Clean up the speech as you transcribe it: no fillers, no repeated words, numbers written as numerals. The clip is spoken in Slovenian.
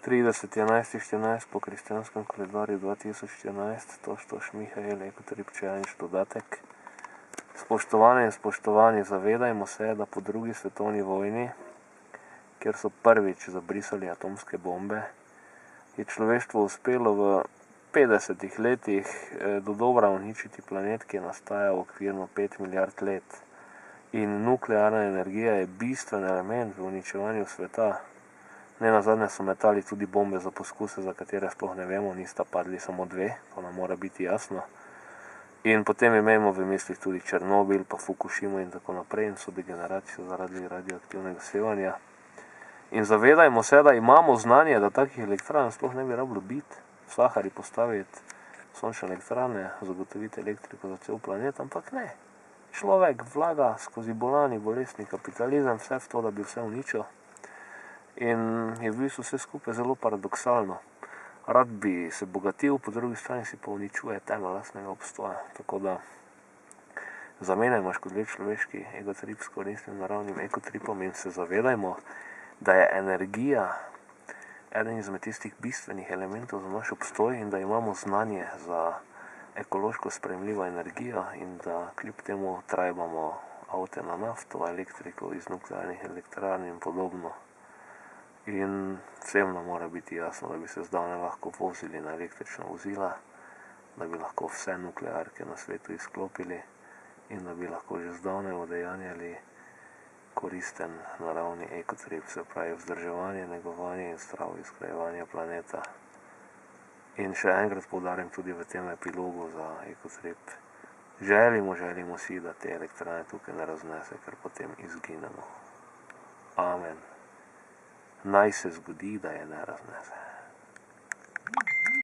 30.11.14 po kristjanskem koledarju 2014, Toštoš Mihael, Ekotrip Čajanič dodatek. Spoštovane in spoštovani, zavedajmo se, da po drugi svetovni vojni, kjer so prvič zabrisali atomske bombe, je človeštvo uspelo v 50 letih dodobra uničiti planet, ki je nastajal okvirno 5 milijard let. In nuklearna energija je bistven element v uničevanju sveta. Nenazadnje so metali tudi bombe za poskuse, za katere sploh ne vemo, nista padli samo 2, to nam mora biti jasno. In potem imejmo v mislih tudi Černobil, pa Fukushimo in tako naprej in so degeneracijo zaradi radioaktivnega sevanja. In zavedajmo se, da imamo znanje, da takih elektran sploh ne bi rabilo biti. V Sahari postaviti sončne elektrane, zagotoviti elektriko za cel planet, ampak ne. Človek vlaga skozi bolani, bolestni kapitalizem vse v to, da bi vse uničil. In je v bistvu vse skupaj zelo paradoksalno. Rad bi se bogatil, po drugi strani si pa uničuje temelj lastnega obstoja. Tako da zamenjajmo škodljiv človeški egotrip s koristnim naravnim ekotripom in se zavedajmo, da je energija eden izmed tistih bistvenih elementov za naš obstoj in da imamo znanje za ekološko sprejemljivo energijo in da kljub temu trajbamo avte na nafto, elektriko iz nuklearnih elektrarn in podobno. In vsem nam mora biti jasno, da bi se zdavnaj lahko vozili na električna vozila, da bi lahko vse nuklearke na svetu izklopili in da bi lahko že zdavnaj udejanjali koristen naravni ekotrip, se pravi vzdrževanje, negovanje in zdravo izgrajevanje planeta. In še enkrat poudarim tudi v tem epilogu za ekotrip. Želimo si, da te elektrane tukaj ne raznese, ker potem izginemo. Amen. Naj se zgodi, da je ne raznese.